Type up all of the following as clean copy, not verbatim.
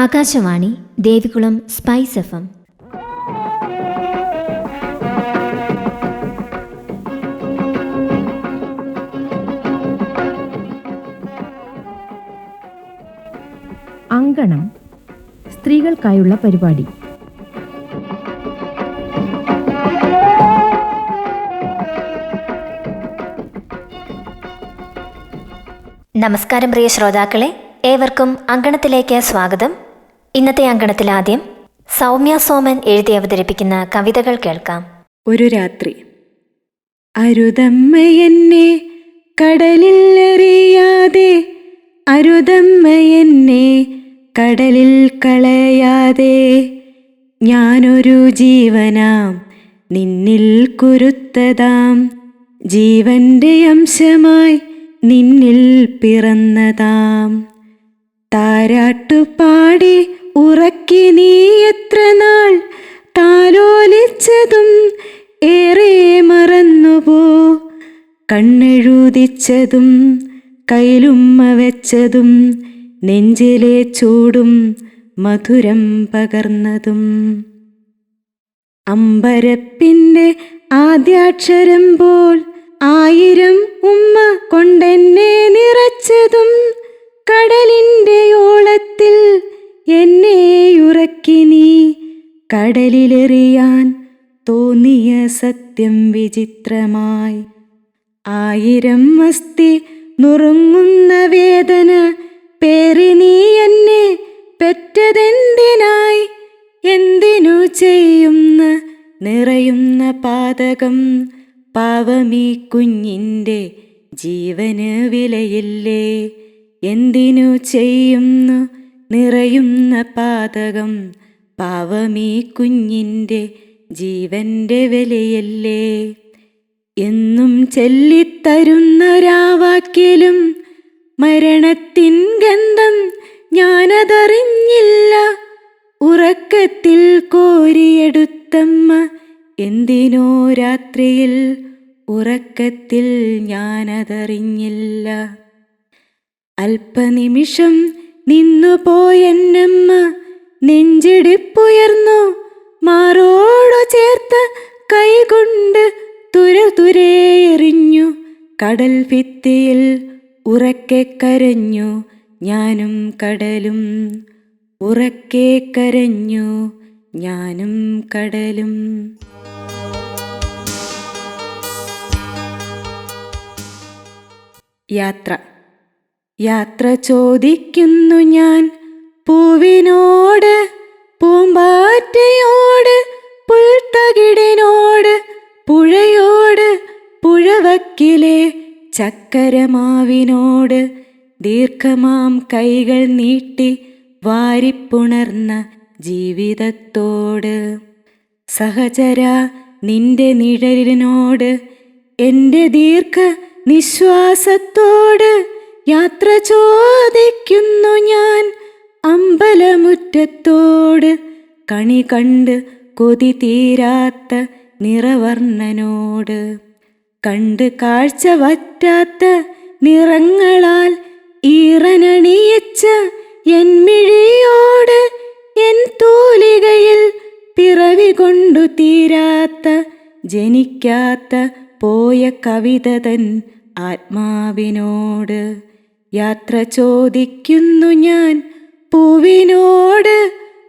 Akashvani Devikulam spice FM. അങ്കണം, സ്ത്രീകൾക്കായുള്ള പരിപാടി. നമസ്കാരം പ്രിയ ശ്രോതാക്കളെ, ഏവർക്കും അങ്കണത്തിലേക്ക് സ്വാഗതം. ഇന്നത്തെ അങ്കണത്തിൽ ആദ്യം സൗമ്യ സോമൻ എഴുതി അവതരിപ്പിക്കുന്ന കവിതകൾ കേൾക്കാം. ഒരു രാത്രി. അരുതമ്മയെന്നെ കടലിൽ എറിയാതെ, അരുതമ്മയെന്നെ കടലിൽ കളയാതെ, ഞാനൊരു ജീവനാം നിന്നിൽ കുരുത്തതാം, ജീവന്റെ അംശമായി നിന്നിൽ പിറന്നതാം. താരാട്ടുപാടി ഉറക്കി നീ എത്ര നാൾ താലോലിച്ചതും ഏറെ മറന്നുപോ, കണ്ണെഴുതിച്ചതും കയ്യിലുമ്മ വെച്ചതും നെഞ്ചിലെ ചൂടും മധുരം പകർന്നതും. അമ്പരപ്പിൻ്റെ ആദ്യാക്ഷരം പോൽ 1000 ഉമ്മ കൊണ്ടെന്നെ നിറച്ചതും, കടലിൻ്റെ ഓളത്തിൽ എന്നെ ഉറക്കി നീ കടലിലെറിയാൻ തോന്നിയ സത്യം വിചിത്രമായി. 1000 അസ്ഥി നുറുങ്ങുന്ന വേദന പേറി നീ എന്നെ പെറ്റതെന്തിനായി? എന്തിനു ചെയ്യുന്ന നിറയുന്ന പാതകം, പാവമീ കുഞ്ഞിൻ്റെ ജീവന് വിലയില്ലേ? എന്തിനു ചെയ്യുന്നു നിറയുന്ന പാതകം, പാവമീ കുഞ്ഞിൻ്റെ ജീവൻ്റെ വിലയല്ലേ? എന്നും ചൊല്ലിത്തരുന്നൊരാവാക്കിലും മരണത്തിൻ ഗന്ധം ഞാനതറിഞ്ഞില്ല. ഉറക്കത്തിൽ കോരിയെടുത്തമ്മ എന്തിനോ രാത്രിയിൽ, ഉറക്കത്തിൽ ഞാനതറിഞ്ഞില്ല. അല്പനിമിഷം നിന്നുപോയെന്നമ്മ നെഞ്ചിടിപ്പുയർന്നു, മാറോടു ചേർത്ത കൈകൊണ്ട് തുരതുരെ എറിഞ്ഞു. കടൽ ഭിത്തിയിൽ ഉറക്കെ കരഞ്ഞു ഞാനും കടലും, ഉറക്കെ കരഞ്ഞു ഞാനും കടലും. യാത്ര. യാത്ര ചോദിക്കുന്നു ഞാൻ പൂവിനോട്, പൂമ്പാറ്റയോട്, പുൽത്തകിടിനോട്, പുഴയോട്, പുഴവക്കിലെ ചക്കരമാവിനോട്, ദീർഘമാം കൈകൾ നീട്ടി വാരിപ്പുണർന്ന ജീവിതത്തോട്. സഹചര നിന്റെ നിഴലിനോട്, എൻ്റെ ദീർഘ നിശ്വാസത്തോട് യാത്ര ചോദിക്കുന്നു ഞാൻ അമ്പലമുറ്റത്തോട്. കണി കണ്ട് കൊതി തീരാത്ത നിറവർണ്ണനോട്, കണ്ട് കാഴ്ച വറ്റാത്ത നിറങ്ങളാൽ ഈറനണിയിച്ച എൻ മിഴിയോട്, എൻ തൂലികയിൽ പിറവി കൊണ്ടു തീരാത്ത ജനിക്കാത്ത പോയ കവിത തൻ ആത്മാവിനോട്. യാത്ര ചോദിക്കുന്നു ഞാൻ പൂവിനോട്,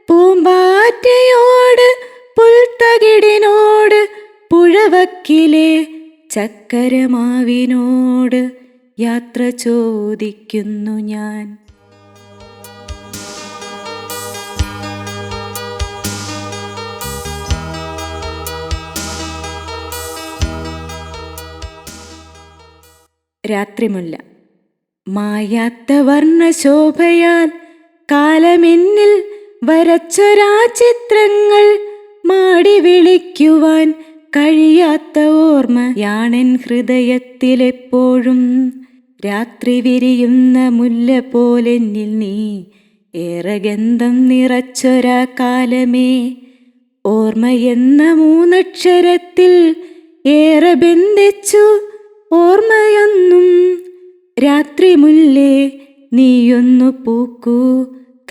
പൂമ്പാറ്റയോട്, പുൽത്തകിടിനോട്, പുഴവക്കിലെ ചക്കരമാവിനോട് യാത്ര ചോദിക്കുന്നു ഞാൻ. രാത്രിമുല്ല. മായാത്ത വർണ്ണശോഭയാൽ കാലമെന്നിൽ വരച്ചൊരാ ചിത്രങ്ങൾ മാടി വിളിക്കുവാൻ കഴിയാത്ത ഓർമ്മയാണെൻ ഹൃദയത്തിലെപ്പോഴും. രാത്രി വിരിയുന്ന മുല്ല പോലെന്നിൽ നീ ഏറെ ഗന്ധം നിറച്ചൊരാ കാലമേ. ഓർമ്മയെന്ന 3 അക്ഷരത്തിൽ ഏറെ ബന്ധിച്ചു ഓർമ്മയൊന്നും. രാത്രി മുല്ലേ നീയൊന്നു പൂക്കൂ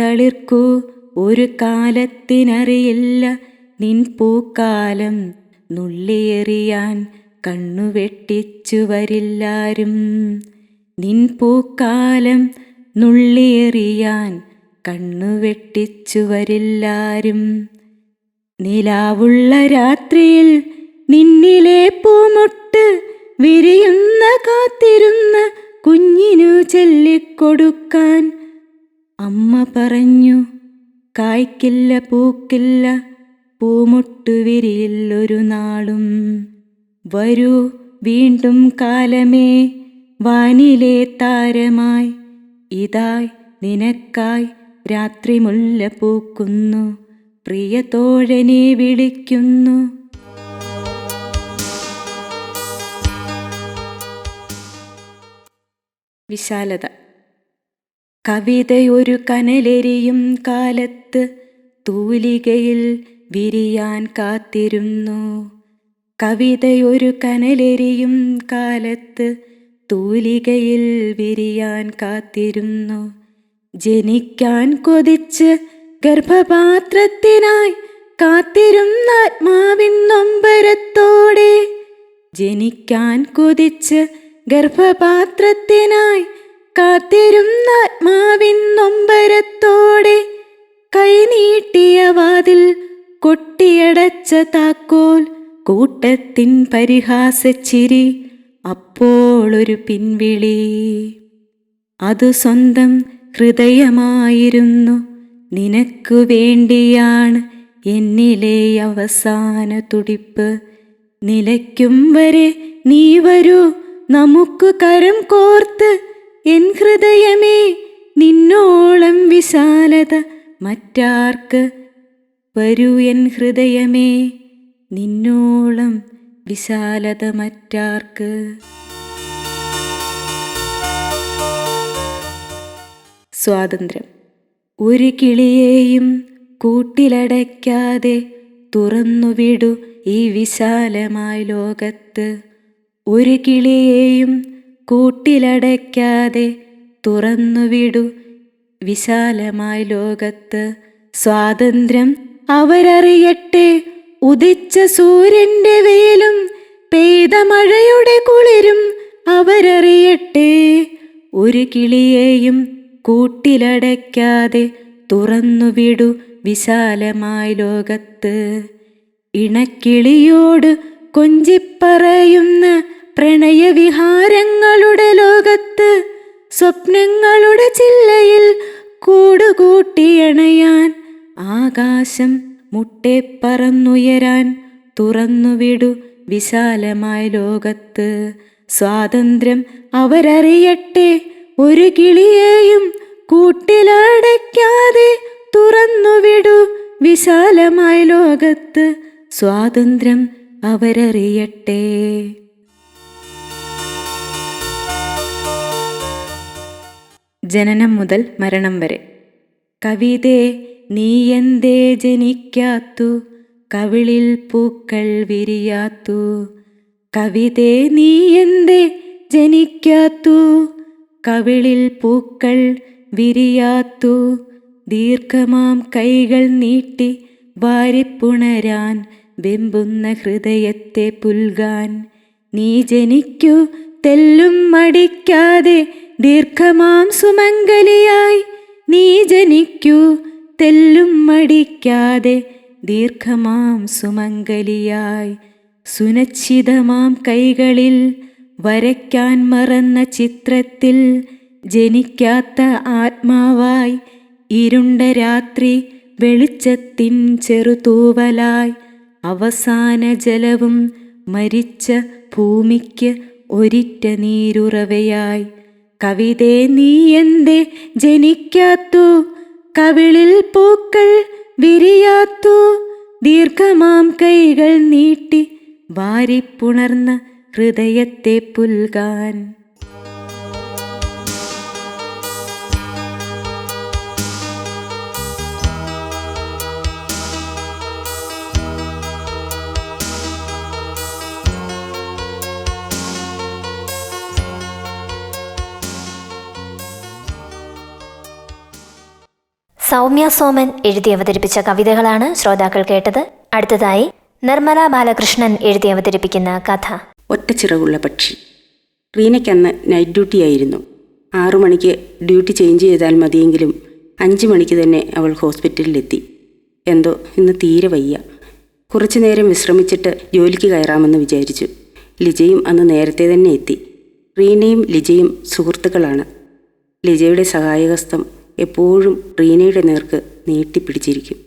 തളിർക്കൂ ഒരു കാലത്തിനറിയില്ല നിൻ പൂക്കാലം. നുള്ളിയെറിയാൻ കണ്ണുവെട്ടിച്ചു വരില്ലാരും. നിൻ പൂക്കാലം നുള്ളിയെറിയാൻ കണ്ണുവെട്ടിച്ചു വരില്ലാരും. നിലാവുള്ള രാത്രിയിൽ നിന്നിലെ പൂമൊട്ട് വിരിയുന്ന കാത്തിരുന്ന കുഞ്ഞിനു ചൊല്ലിക്കൊടുക്കാൻ അമ്മ പറഞ്ഞു, കായ്ക്കില്ല പൂക്കില്ല പൂമൊട്ടു വിരിയില്ലൊരു നാളും. വരൂ വീണ്ടും കാലമേ വാനിലെ താരമായി, ഇതായി നിനക്കായി രാത്രി മുല്ല പൂക്കുന്നു, പ്രിയ തോഴനെ വിളിക്കുന്നു. വിശാലത. കവിതയൊരു കനലെരിയും കാലത്ത് തൂലികയിൽ വിരിയാൻ കാത്തിരുന്നു. കവിതയൊരു കനലെരിയും കാലത്ത് തൂലികയിൽ വിരിയാൻ കാത്തിരുന്നു. ജനിക്കാൻ കൊതിച്ച് ഗർഭപാത്രത്തിനായി കാത്തിരുന്ന ആത്മാവിൻ നൊമ്പരത്തോടെ. ജനിക്കാൻ കൊതിച്ച് ഗർഭപാത്രത്തിനായി കാത്തിരുന്ന ആത്മാവിൻ നൊമ്പരത്തോടെ. കൈനീട്ടിയ വാതിൽ കൊട്ടിയടച്ച താക്കോൽ, കൂട്ടത്തിൻ പരിഹാസച്ചിരി, അപ്പോളൊരു പിൻവിളി. അതു സ്വന്തം ഹൃദയമായിരുന്നു. നിനക്കു വേണ്ടിയാണ് എന്നിലെ അവസാന തുടിപ്പ്. നിലയ്ക്കും വരെ നീ വരൂ നമുക്കു കരം കോർത്ത്. എൻ ഹൃദയമേ നിന്നോളം വിശാലത മറ്റാർക്ക്. വരൂ എൻ ഹൃദയമേ നിന്നോളം വിശാലത മറ്റാർക്ക്. സ്വാതന്ത്ര്യം. ഒരു കിളിയെയും കൂട്ടിലടയ്ക്കാതെ തുറന്നുവിടു ഈ വിശാലമായ ലോകത്ത്. ഒരു കിളിയെയും കൂട്ടിലടയ്ക്കാതെ തുറന്നുവിടു വിശാലമായ ലോകത്ത്. സ്വാതന്ത്ര്യം അവരറിയട്ടെ, ഉദിച്ച സൂര്യന്റെ വെയിലും പെയ്ത മഴയുടെ കുളിരും അവരറിയട്ടെ. ഒരു കിളിയെയും കൂട്ടിലടയ്ക്കാതെ തുറന്നുവിടു വിശാലമായ ലോകത്ത്. ഇണക്കിളിയോട് കൊഞ്ചിപ്പറയുന്ന പ്രണയവിഹാരങ്ങളുടെ ലോകത്ത് സ്വപ്നങ്ങളുടെ ചില്ലയിൽ കൂടുകൂട്ടിയണയാൻ ആകാശം മുട്ടെ പറന്നുയരാൻ തുറന്നുവിടു വിശാലമായ ലോകത്ത്. സ്വാതന്ത്ര്യം അവരറിയട്ടെ, ഒരു കിളിയെയും കൂട്ടിലടയ്ക്കാതെ തുറന്നുവിടു വിശാലമായ ലോകത്ത്. സ്വാതന്ത്ര്യം അവരറിയട്ടെ. ജനനം മുതൽ മരണം വരെ. കവിതേ നീ എന്തേ ജനിക്കാത്തു, കവിളിൽ പൂക്കൾ വിരിയാത്തു. കവിതേ നീ എന്തേ ജനിക്കാത്തു, കവിളിൽ പൂക്കൾ വിരിയാത്തു. ദീർഘമാം കൈകൾ നീട്ടി വാരിപ്പുണരാൻ വെമ്പുന്ന ഹൃദയത്തെ പുൽകാൻ. നീ ജനിക്കൂ തെല്ലും മടിക്കാതെ ദീർഘമാം സുമംഗലിയായി. നീ ജനിക്കൂ തെല്ലും മടിക്കാതെ ദീർഘമാം സുമംഗലിയായി. സുനിശ്ചിതമാം കൈകളിൽ വരയ്ക്കാൻ മറന്ന ചിത്രത്തിൽ ജനിക്കാത്ത ആത്മാവായി. ഇരുണ്ട രാത്രി വെളിച്ചത്തിൻ ചെറുതൂവലായി. അവസാന ജലവും മരിച്ച ഭൂമിക്ക് ഒരിറ്റ നീരുറവയായി. കവിതേ നീ എന്തേ ജനിക്കാത്തു, കവിളിൽ പൂക്കൾ വിരിയാത്തു. ദീർഘമാം കൈകൾ നീട്ടി വാരിപ്പുണർന്ന ഹൃദയത്തെ പുൽകാൻ. സൗമ്യ സോമൻ എഴുതി അവതരിപ്പിച്ച കവിതകളാണ് ശ്രോതാക്കൾ കേട്ടത്. അടുത്തതായി നിർമ്മല ബാലകൃഷ്ണൻ എഴുതി അവതരിപ്പിക്കുന്ന കഥ. ഒറ്റച്ചിറകുള്ള പക്ഷി. റീനയ്ക്കന്ന് നൈറ്റ് ഡ്യൂട്ടി ആയിരുന്നു. 6 മണിക്ക് ഡ്യൂട്ടി ചേഞ്ച് ചെയ്താൽ മതിയെങ്കിലും 5 മണിക്ക് തന്നെ അവൾ ഹോസ്പിറ്റലിലെത്തി. എന്തോ ഇന്ന് തീരെ വയ്യ. കുറച്ചു നേരം വിശ്രമിച്ചിട്ട് ജോലിക്ക് കയറാമെന്ന് വിചാരിച്ചു. ലിജയും അന്ന് നേരത്തെ തന്നെ എത്തി. റീനയും ലിജയും സുഹൃത്തുക്കളാണ്. ലിജയുടെ സഹായഹസ്തം എപ്പോഴും റീനയുടെ നേർക്ക് നീട്ടിപ്പിടിച്ചിരിക്കും.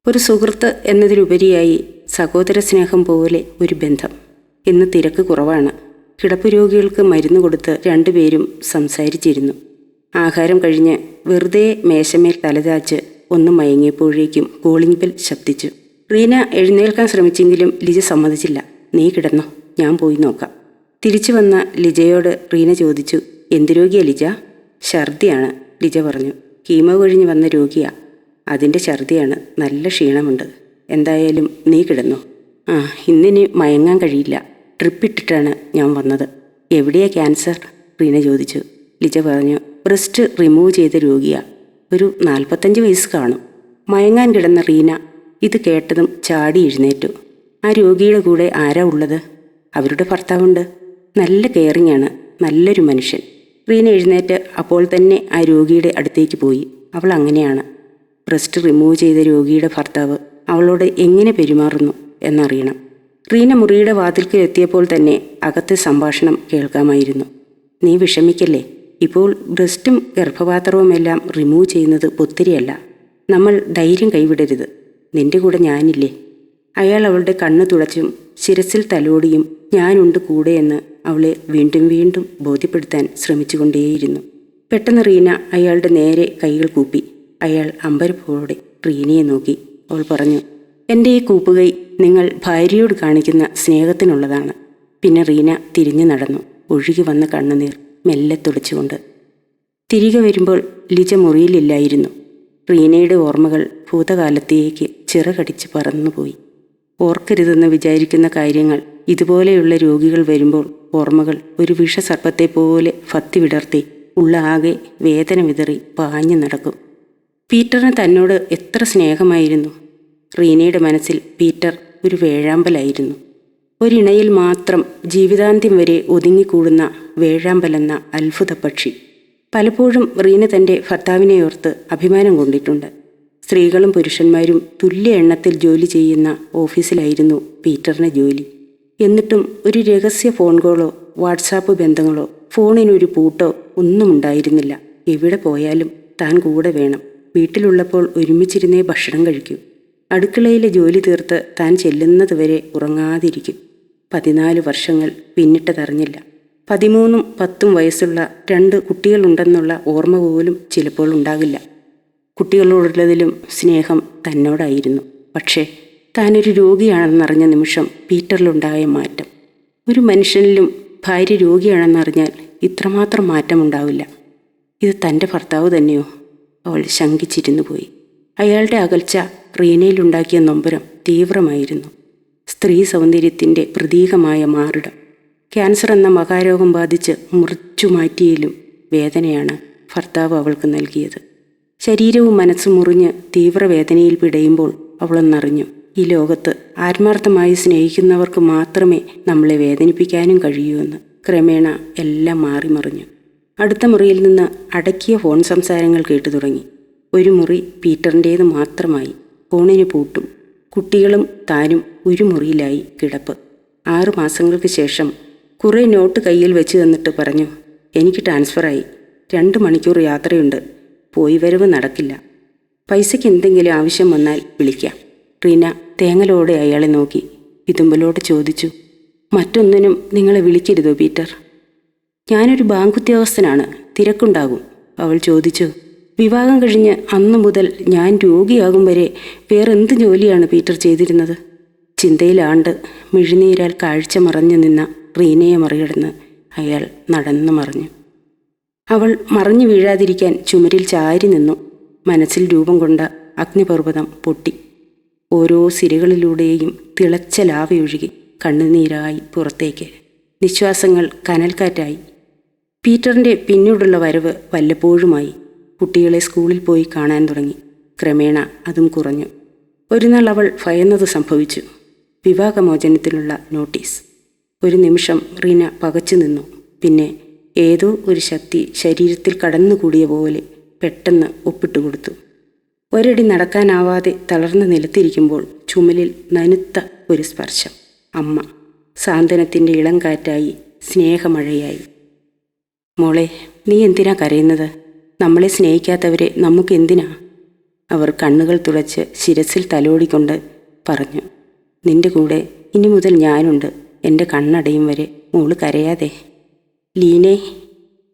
ഒരു സുഹൃത്ത് എന്നതിലുപരിയായി സഹോദര സ്നേഹം പോലെ ഒരു ബന്ധം. ഇന്ന് തിരക്ക് കുറവാണ്. കിടപ്പ് രോഗികൾക്ക് മരുന്ന് കൊടുത്ത് 2 പേരും സംസാരിച്ചിരുന്നു. ആഹാരം കഴിഞ്ഞ് വെറുതെ മേശമേൽ തലചാച്ച് ഒന്ന് മയങ്ങിയപ്പോഴേക്കും കോളിംഗ് ബെൽ ശബ്ദിച്ചു. റീന എഴുന്നേൽക്കാൻ ശ്രമിച്ചെങ്കിലും ലിജ സമ്മതിച്ചില്ല. നീ കിടന്നോ, ഞാൻ പോയി നോക്കാം. തിരിച്ചു വന്ന ലിജയോട് റീന ചോദിച്ചു, എന്ത് രോഗിയാ ലിജ? ഛർദിയാണ്, ലിജ പറഞ്ഞു. കീമോ കഴിഞ്ഞ് വന്ന രോഗിയാ. അതിൻ്റെ ഛർദിയാണ്, നല്ല ക്ഷീണമുണ്ട്. എന്തായാലും നീ കിടന്നോ. ഇന്നിനി മയങ്ങാൻ കഴിയില്ല. ട്രിപ്പിട്ടിട്ടാണ് ഞാൻ വന്നത്. എവിടെയാ ക്യാൻസർ? റീന ചോദിച്ചു. ലിജ പറഞ്ഞു, ബ്രസ്റ്റ് റിമൂവ് ചെയ്ത രോഗിയാ. ഒരു 45 വയസ്സ് കാണും. മയങ്ങാൻ കിടന്ന റീന ഇത് കേട്ടതും ചാടി എഴുന്നേറ്റു. ആ രോഗിയുടെ കൂടെ ആരാ ഉള്ളത്? അവരുടെ ഭർത്താവുണ്ട്. നല്ല കെയറിംഗ് ആണ്, നല്ലൊരു മനുഷ്യൻ. റീന എഴുന്നേറ്റ് അപ്പോൾ തന്നെ ആ രോഗിയുടെ അടുത്തേക്ക് പോയി. അവൾ അങ്ങനെയാണ്. ബ്രസ്റ്റ് റിമൂവ് ചെയ്ത രോഗിയുടെ ഭർത്താവ് അവളോട് എങ്ങനെ പെരുമാറുന്നു എന്നറിയണം. റീന മുറിയുടെ വാതിൽക്കൽ എത്തിയപ്പോൾ തന്നെ അകത്തെ സംഭാഷണം കേൾക്കാമായിരുന്നു. നീ വിഷമിക്കല്ലേ, ഇപ്പോൾ ബ്രസ്റ്റും ഗർഭപാത്രവുമെല്ലാം റിമൂവ് ചെയ്യുന്നത് ഒത്തിരിയല്ല. നമ്മൾ ധൈര്യം കൈവിടരുത്. നിന്റെ കൂടെ ഞാനില്ലേ? അയാൾ അവളുടെ കണ്ണ് തുടച്ചും ശിരസിൽ തലോടിയും ഞാനുണ്ട് കൂടെയെന്ന് അവളെ വീണ്ടും വീണ്ടും ബോധ്യപ്പെടുത്താൻ ശ്രമിച്ചുകൊണ്ടേയിരുന്നു. പെട്ടെന്ന് റീന അയാളുടെ നേരെ കൈകൾ കൂപ്പി. അയാൾ അമ്പരപ്പോടെ റീനയെ നോക്കി. അവൾ പറഞ്ഞു, എൻ്റെ ഈ കൂപ്പുകൈ നിങ്ങൾ ഭാര്യയോട് കാണിക്കുന്ന സ്നേഹത്തിനുള്ളതാണ്. പിന്നെ റീന തിരിഞ്ഞു നടന്നു, ഒഴുകി വന്ന കണ്ണുനീർ മെല്ലെ തുടച്ചുകൊണ്ട്. തിരികെ വരുമ്പോൾ ലിജ മുറിയിലില്ലായിരുന്നു. റീനയുടെ ഓർമ്മകൾ ഭൂതകാലത്തേക്ക് ചിറകടിച്ച് പറന്നുപോയി. ഓർക്കരുതെന്ന് വിചാരിക്കുന്ന കാര്യങ്ങൾ ഇതുപോലെയുള്ള രോഗികൾ വരുമ്പോൾ ഓർമ്മകൾ ഒരു വിഷസർപ്പത്തെ പോലെ ഫത്തി വിടർത്തി ഉള്ള ആകെ വേദന വിതറി പാഞ്ഞു നടക്കും. പീറ്ററിന് തന്നോട് എത്ര സ്നേഹമായിരുന്നു. റീനയുടെ മനസ്സിൽ പീറ്റർ ഒരു വേഴാമ്പലായിരുന്നു. ഒരിണയിൽ മാത്രം ജീവിതാന്ത്യം വരെ ഒതുങ്ങിക്കൂടുന്ന വേഴാമ്പലെന്ന അത്ഭുത പക്ഷി. പലപ്പോഴും റീന തൻ്റെ ഭർത്താവിനെ ഓർത്ത് അഭിമാനം കൊണ്ടിട്ടുണ്ട്. സ്ത്രീകളും പുരുഷന്മാരും തുല്യ എണ്ണത്തിൽ ജോലി ചെയ്യുന്ന ഓഫീസിലായിരുന്നു പീറ്ററിന് ജോലി. എന്നിട്ടും ഒരു രഹസ്യ ഫോൺ കോളോ വാട്സാപ്പ് ബന്ധങ്ങളോ ഫോണിനൊരു പൂട്ടോ ഒന്നും ഉണ്ടായിരുന്നില്ല. എവിടെ പോയാലും താൻ കൂടെ വേണം. വീട്ടിലുള്ളപ്പോൾ ഒരുമിച്ചിരുന്നേ ഭക്ഷണം കഴിക്കൂ. അടുക്കളയിലെ ജോലി തീർത്ത് താൻ ചെല്ലുന്നതുവരെ ഉറങ്ങാതിരിക്കും. 14 വർഷങ്ങൾ പിന്നിട്ടതറിഞ്ഞില്ല. 13ഉം 10ഉം വയസ്സുള്ള 2 കുട്ടികളുണ്ടെന്നുള്ള ഓർമ്മ പോലും ചിലപ്പോൾ ഉണ്ടാകില്ല. കുട്ടികളോടുള്ളതിലും സ്നേഹം തന്നോടായിരുന്നു. പക്ഷേ താനൊരു രോഗിയാണെന്നറിഞ്ഞ നിമിഷം പീറ്ററിലുണ്ടായ മാറ്റം. ഒരു മനുഷ്യനിലും ഭാര്യ രോഗിയാണെന്നറിഞ്ഞാൽ ഇത്രമാത്രം മാറ്റമുണ്ടാവില്ല. ഇത് തൻ്റെ ഭർത്താവ് തന്നെയോ? അവൾ ശങ്കിച്ചിരുന്നു പോയി. അയാളുടെ അകൽച്ച റീനയിലുണ്ടാക്കിയ നൊമ്പരം തീവ്രമായിരുന്നു. സ്ത്രീ സൗന്ദര്യത്തിൻ്റെ പ്രതീകമായ മാറിടം ക്യാൻസർ എന്ന മഹാരോഗം ബാധിച്ച് മുറിച്ചു മാറ്റിയാലും വേദനയാണ് ഭർത്താവ് അവൾക്ക് നൽകിയത്. ശരീരവും മനസ്സും മുറിഞ്ഞ് തീവ്രവേദനയിൽ പിടയുമ്പോൾ അവളൊന്നറിഞ്ഞു, ഈ ലോകത്ത് ആത്മാർത്ഥമായി സ്നേഹിക്കുന്നവർക്ക് മാത്രമേ നമ്മളെ വേദനിപ്പിക്കാനും കഴിയൂ എന്ന്. ക്രമേണ എല്ലാം മാറിമറിഞ്ഞു. അടുത്ത മുറിയിൽ നിന്ന് അടക്കിയ ഫോൺ സംസാരങ്ങൾ കേട്ടു തുടങ്ങി. ഒരു മുറി പീറ്ററിൻ്റേത് മാത്രമായി. ഫോണിന് പൂട്ടും. കുട്ടികളും താനും ഒരു മുറിയിലായി കിടപ്പ്. 6 മാസങ്ങൾക്ക് ശേഷം കുറേ നോട്ട് കയ്യിൽ വെച്ച് തന്നിട്ട് പറഞ്ഞു, എനിക്ക് ട്രാൻസ്ഫറായി. 2 മണിക്കൂർ യാത്രയുണ്ട്. പോയി വരവ് നടക്കില്ല. പൈസയ്ക്ക് എന്തെങ്കിലും ആവശ്യം വന്നാൽ വിളിക്കാം. റീന തേങ്ങലോടെ അയാളെ നോക്കി ഇതുമ്പലോട് ചോദിച്ചു, മറ്റൊന്നിനും നിങ്ങളെ വിളിക്കരുതോ പീറ്റർ? ഞാനൊരു ബാങ്ക് ഉദ്യോഗസ്ഥനാണ്, തിരക്കുണ്ടാകും. അവൾ ചോദിച്ചു. വിവാഹം കഴിഞ്ഞ് അന്നു മുതൽ ഞാൻ രോഗിയാകും വരെ വേറെന്ത് ജോലിയാണ് പീറ്റർ ചെയ്തിരുന്നത്? ചിന്തയിലാണ്ട് മിഴിനീരാൽ കാഴ്ച മറഞ്ഞു നിന്ന റീനയെ മറികടന്ന് അയാൾ നടന്നു മറഞ്ഞു. അവൾ മറിഞ്ഞു വീഴാതിരിക്കാൻ ചുമരിൽ ചാരി നിന്നു. മനസ്സിൽ രൂപം കൊണ്ട അഗ്നിപർവ്വതം പൊട്ടി. ഓരോ സിരകളിലൂടെയും തിളച്ച ലാവയൊഴുകി കണ്ണുനീരായി പുറത്തേക്ക്. നിശ്വാസങ്ങൾ കനൽക്കാറ്റായി. പീറ്ററിൻ്റെ പിന്നീടുള്ള വരവ് വല്ലപ്പോഴുമായി. കുട്ടികളെ സ്കൂളിൽ പോയി കാണാൻ തുടങ്ങി. ക്രമേണ അതും കുറഞ്ഞു. ഒരു നാൾ അവൾ ഭയന്നത് സംഭവിച്ചു. വിവാഹമോചനത്തിനുള്ള നോട്ടീസ്. ഒരു നിമിഷം റീന പകച്ചു നിന്നു. പിന്നെ ഏതോ ഒരു ശക്തി ശരീരത്തിൽ കടന്നുകൂടിയ പോലെ പെട്ടെന്ന് ഒപ്പിട്ടുകൊടുത്തു. ഒരടി നടക്കാനാവാതെ തളർന്ന് നിലത്തിരിക്കുമ്പോൾ ചുമലിൽ നനുത്ത ഒരു സ്പർശം. അമ്മ സാന്ത്വനത്തിൻ്റെ ഇളം കാറ്റായി, സ്നേഹമഴയായി. മോളെ, നീ എന്തിനാ കരയുന്നത്? നമ്മളെ സ്നേഹിക്കാത്തവരെ നമുക്കെന്തിനാ? അവർ കണ്ണുകൾ തുടച്ച് ശിരസിൽ തലോടിക്കൊണ്ട് പറഞ്ഞു. നിന്റെ കൂടെ ഇനി മുതൽ ഞാനുണ്ട്. എൻ്റെ കണ്ണടയും വരെ മോള് കരയാതെ. ലീനേ.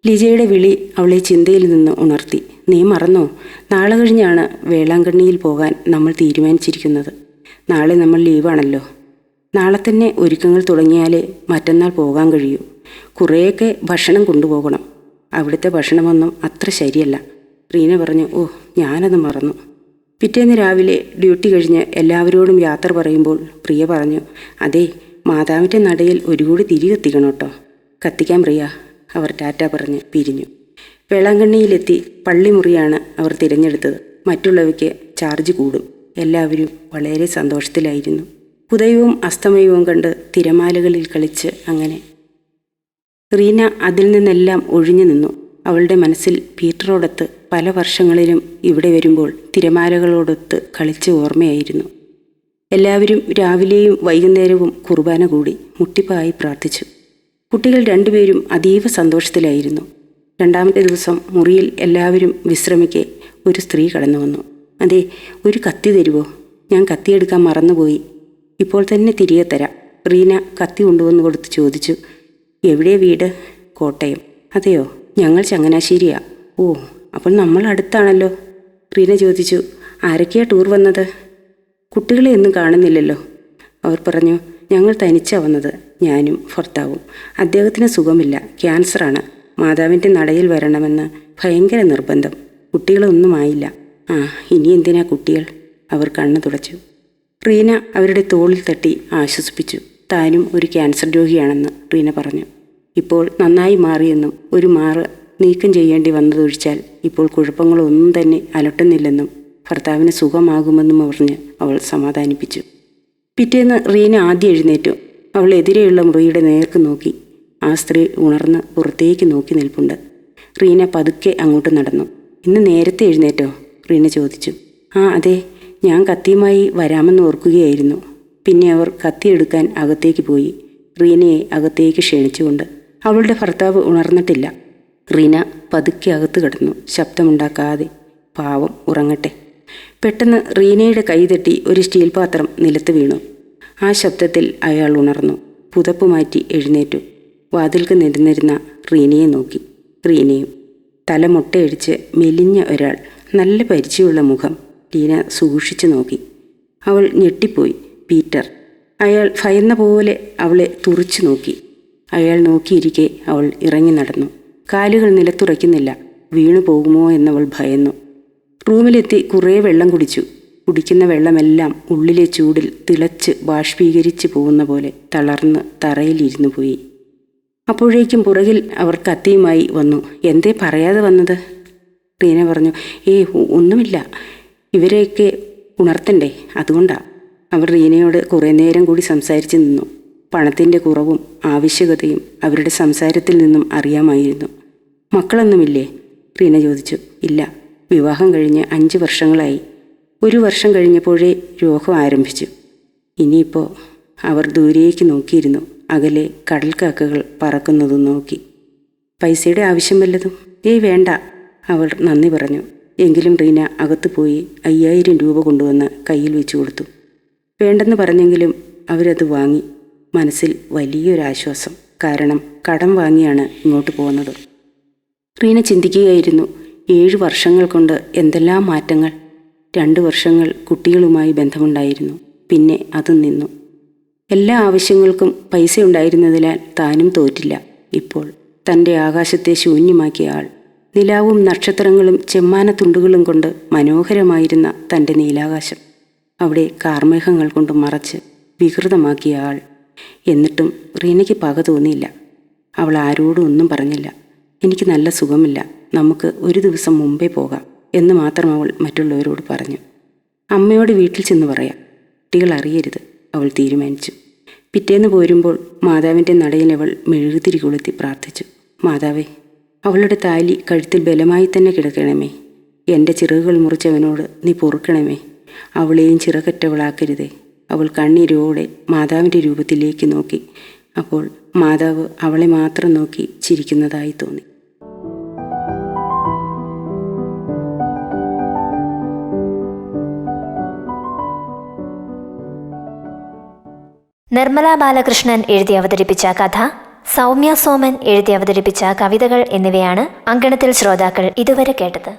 ലിജയുടെ വിളി അവളെ ചിന്തയിൽ നിന്ന് ഉണർത്തി. നീ മറന്നോ? നാളെ കഴിഞ്ഞാണ് വേളാങ്കണ്ണിയിൽ പോകാൻ നമ്മൾ തീരുമാനിച്ചിരിക്കുന്നത്. നാളെ നമ്മൾ ലീവാണല്ലോ. നാളെ തന്നെ ഒരുക്കങ്ങൾ തുടങ്ങിയാലേ മറ്റന്നാൾ പോകാൻ കഴിയൂ. കുറേയൊക്കെ ഭക്ഷണം കൊണ്ടുപോകണം. അവിടുത്തെ ഭക്ഷണമൊന്നും അത്ര ശരിയല്ല. റീന പറഞ്ഞു. ഓ, ഞാനത് മറന്നു. പിറ്റേന്ന് രാവിലെ ഡ്യൂട്ടി കഴിഞ്ഞ് എല്ലാവരോടും യാത്ര പറയുമ്പോൾ പ്രിയ പറഞ്ഞു. അതെ, മാതാവിൻ്റെ നടയിൽ ഒരു കൂടി തിരി കത്തിക്കണം കേട്ടോ. കത്തിക്കാൻ പ്രിയ. അവർ ടാറ്റ പറഞ്ഞ് പിരിഞ്ഞു. വേളാങ്കണ്ണിയിലെത്തി പള്ളിമുറിയാണ് അവർ തിരഞ്ഞെടുത്തത്. മറ്റുള്ളവയ്ക്ക് ചാർജ് കൂടും. എല്ലാവരും വളരെ സന്തോഷത്തിലായിരുന്നു. ഉദയവും അസ്തമയവും കണ്ട് തിരമാലകളിൽ കളിച്ച് അങ്ങനെ. റീന അതിൽ നിന്നെല്ലാം ഒഴിഞ്ഞു നിന്നു. അവളുടെ മനസ്സിൽ പീറ്ററോടൊത്ത് പല വർഷങ്ങളിലും ഇവിടെ വരുമ്പോൾ തിരമാലകളോടൊത്ത് കളിച്ച ഓർമ്മയായിരുന്നു. എല്ലാവരും രാവിലെയും വൈകുന്നേരവും കുർബാന കൂടി മുട്ടിപ്പായി പ്രാർത്ഥിച്ചു. കുട്ടികൾ രണ്ടുപേരും അതീവ സന്തോഷത്തിലായിരുന്നു. രണ്ടാമത്തെ ദിവസം മുറിയിൽ എല്ലാവരും വിശ്രമിക്കെ ഒരു സ്ത്രീ കടന്നു വന്നു. അതെ, ഒരു കത്തി തരുമോ? ഞാൻ കത്തിയെടുക്കാൻ മറന്നുപോയി. ഇപ്പോൾ തന്നെ തിരികെ തരാം. റീന കത്തി കൊണ്ടുവന്ന് കൊടുത്ത് ചോദിച്ചു. എവിടെ വീട്? കോട്ടയം. അതെയോ, ഞങ്ങൾ ചങ്ങനാശ്ശേരിയാ. ഓ, അപ്പോൾ നമ്മൾ അടുത്താണല്ലോ. റീന ചോദിച്ചു. ആരൊക്കെയാ ടൂർ വന്നത്? കുട്ടികളെ ഒന്നും കാണുന്നില്ലല്ലോ. അവർ പറഞ്ഞു. ഞങ്ങൾ തനിച്ചാണ് വന്നത്. ഞാനും ഭർത്താവും. അദ്ദേഹത്തിന് സുഖമില്ല, ക്യാൻസറാണ്. മാതാവിൻ്റെ നടയിൽ വരണമെന്ന് ഭയങ്കര നിർബന്ധം. കുട്ടികളൊന്നും ആയില്ല. ആ, ഇനി എന്തിനാ കുട്ടികൾ? അവർ കണ്ണു തുടച്ചു. റീന അവരുടെ തോളിൽ തട്ടി ആശ്വസിപ്പിച്ചു. താനും ഒരു ക്യാൻസർ രോഗിയാണെന്ന് റീന പറഞ്ഞു. ഇപ്പോൾ നന്നായി മാറിയെന്നും ഒരു മാറ് നീക്കം ചെയ്യേണ്ടി വന്നതൊഴിച്ചാൽ ഇപ്പോൾ കുഴപ്പങ്ങളൊന്നും തന്നെ അലട്ടുന്നില്ലെന്നും ഭർത്താവിന് സുഖമാകുമെന്നും പറഞ്ഞ് അവൾ സമാധാനിപ്പിച്ചു. പിറ്റേന്ന് റീന ആദ്യം എഴുന്നേറ്റു. അവൾ എതിരെയുള്ള മുറിയുടെ നേർക്ക് നോക്കി. ആ സ്ത്രീ ഉണർന്ന് പുറത്തേക്ക് നോക്കി നിൽപ്പുണ്ട്. റീന പതുക്കെ അങ്ങോട്ട് നടന്നു. ഇന്ന് നേരത്തെ എഴുന്നേറ്റോ? റീന ചോദിച്ചു. ആ അതെ, ഞാൻ കത്തിയുമായി വരാമെന്ന് ഓർക്കുകയായിരുന്നു. പിന്നെ അവർ കത്തിയെടുക്കാൻ അകത്തേക്ക് പോയി. റീനയെ അകത്തേക്ക് ക്ഷണിച്ചുകൊണ്ട്. അവളുടെ ഭർത്താവ് ഉണർന്നിട്ടില്ല. റീന പതുക്കെ അകത്ത് കിടന്നു, ശബ്ദമുണ്ടാക്കാതെ. പാവം, ഉറങ്ങട്ടെ. പെട്ടെന്ന് റീനയുടെ കൈ തട്ടി ഒരു സ്റ്റീൽ പാത്രം നിലത്ത് വീണു. ആ ശബ്ദത്തിൽ അയാൾ ഉണർന്നു. പുതപ്പ് മാറ്റി എഴുന്നേറ്റു. വാതിൽക്ക് നിരന്നിരുന്ന റീനയെ നോക്കി. റീനയും. തല മുട്ടയടിച്ച് മെലിഞ്ഞ ഒരാൾ, നല്ല പരിചയമുള്ള മുഖം. റീന സൂക്ഷിച്ചു നോക്കി. അവൾ ഞെട്ടിപ്പോയി. പീറ്റർ. അയാൾ ഭയന്ന പോലെ അവളെ തുറിച്ചു നോക്കി. അയാൾ നോക്കിയിരിക്കെ അവൾ ഇറങ്ങി നടന്നു. കാലുകൾ നിലത്തുറയ്ക്കുന്നില്ല. വീണു പോകുമോ എന്നവൾ ഭയന്നു. റൂമിലെത്തി കുറേ വെള്ളം കുടിച്ചു. കുടിക്കുന്ന വെള്ളമെല്ലാം ഉള്ളിലെ ചൂടിൽ തിളച്ച് ബാഷ്പീകരിച്ച് പോകുന്ന പോലെ തളർന്ന് തറയിലിരുന്നു പോയി. അപ്പോഴേക്കും പുറകിൽ അവർ കത്തിയുമായി വന്നു. എന്തേ പറയാതെ വന്നത്? റീന പറഞ്ഞു. ഒന്നുമില്ല, ഇവരെയൊക്കെ ഉണർത്തണ്ടേ, അതുകൊണ്ടാ. അവർ റീനയോട് കുറേ നേരം കൂടി സംസാരിച്ച് നിന്നു. പണത്തിൻ്റെ കുറവും ആവശ്യകതയും അവരുടെ സംസാരത്തിൽ നിന്നും അറിയാമായിരുന്നു. മക്കളൊന്നുമില്ലേ? റീന ചോദിച്ചു. ഇല്ല, വിവാഹം കഴിഞ്ഞ് 5 വർഷങ്ങളായി. 1 വർഷം കഴിഞ്ഞപ്പോഴേ രോഗം ആരംഭിച്ചു. ഇനിയിപ്പോൾ. അവർ ദൂരേക്ക് നോക്കിയിരുന്നു. അകലെ കടൽക്കാക്കകൾ പറക്കുന്നതും നോക്കി. പൈസയുടെ ആവശ്യം വല്ലതും? വേണ്ട, അവൾ നന്ദി പറഞ്ഞു. എങ്കിലും റീന അകത്ത് പോയി 5000 രൂപ കൊണ്ടുവന്ന് കയ്യിൽ വെച്ചു കൊടുത്തു. വേണ്ടെന്ന് പറഞ്ഞെങ്കിലും അവരത് വാങ്ങി. മനസ്സിൽ വലിയൊരാശ്വാസം. കാരണം കടം വാങ്ങിയാണ് ഇങ്ങോട്ട് പോകുന്നത്. റീന ചിന്തിക്കുകയായിരുന്നു. 7 വർഷങ്ങൾ കൊണ്ട് എന്തെല്ലാം മാറ്റങ്ങൾ. 2 വർഷങ്ങൾ കുട്ടികളുമായി ബന്ധമുണ്ടായിരുന്നു. പിന്നെ അതും നിന്നു. എല്ലാ ആവശ്യങ്ങൾക്കും പൈസ ഉണ്ടായിരുന്നതിനാൽ താനും തോറ്റില്ല. ഇപ്പോൾ തൻ്റെ ആകാശത്തെ ശൂന്യമാക്കിയ ആൾ. നിലാവും നക്ഷത്രങ്ങളും ചെമ്മാനത്തുണ്ടുകളും കൊണ്ട് മനോഹരമായിരുന്ന തൻ്റെ നീലാകാശം അവിടെ കാർമേഘങ്ങൾ കൊണ്ട് മറച്ച് വികൃതമാക്കിയ ആൾ. എന്നിട്ടും റീനയ്ക്ക് പക തോന്നിയില്ല. അവൾ ആരോടും ഒന്നും പറഞ്ഞില്ല. എനിക്ക് നല്ല സുഖമില്ല, നമുക്ക് ഒരു ദിവസം മുമ്പേ പോകാം എന്ന് മാത്രം അവൾ മറ്റുള്ളവരോട് പറഞ്ഞു. അമ്മയോട് വീട്ടിൽ ചെന്ന് പറയാം, കുട്ടികൾ അറിയരുത്, അവൾ തീരുമാനിച്ചു. പിറ്റേന്ന് പോരുമ്പോൾ മാതാവിൻ്റെ നടയിൽ അവൾ മെഴുകുതിരി കൊളുത്തി പ്രാർത്ഥിച്ചു. മാതാവേ, അവളുടെ താലി കഴുത്തിൽ ബലമായി തന്നെ കിടക്കണമേ. എൻ്റെ ചിറകുകൾ മുറിച്ചവനോട് നീ പൊറുക്കണമേ. അവളെയും ചിറകറ്റവളാക്കരുതേ. അവൾ കണ്ണീരോടെ മാതാവിൻ്റെ രൂപത്തിലേക്ക് നോക്കി. അപ്പോൾ മാതാവ് അവളെ മാത്രം നോക്കി ചിരിക്കുന്നതായി തോന്നി. നിർമ്മല ബാലകൃഷ്ണൻ എഴുതി അവതരിപ്പിച്ച കഥ, സൗമ്യ സോമൻ എഴുതി അവതരിപ്പിച്ച കവിതകൾ എന്നിവയാണ് അങ്കണത്തിൽ ശ്രോതാക്കൾ ഇതുവരെ കേട്ടത്.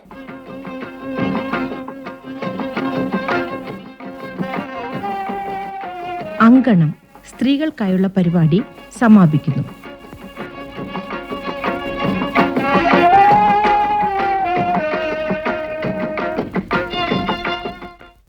അങ്കണം സ്ത്രീകൾക്കായുള്ള പരിപാടി സമാപിക്കുന്നു.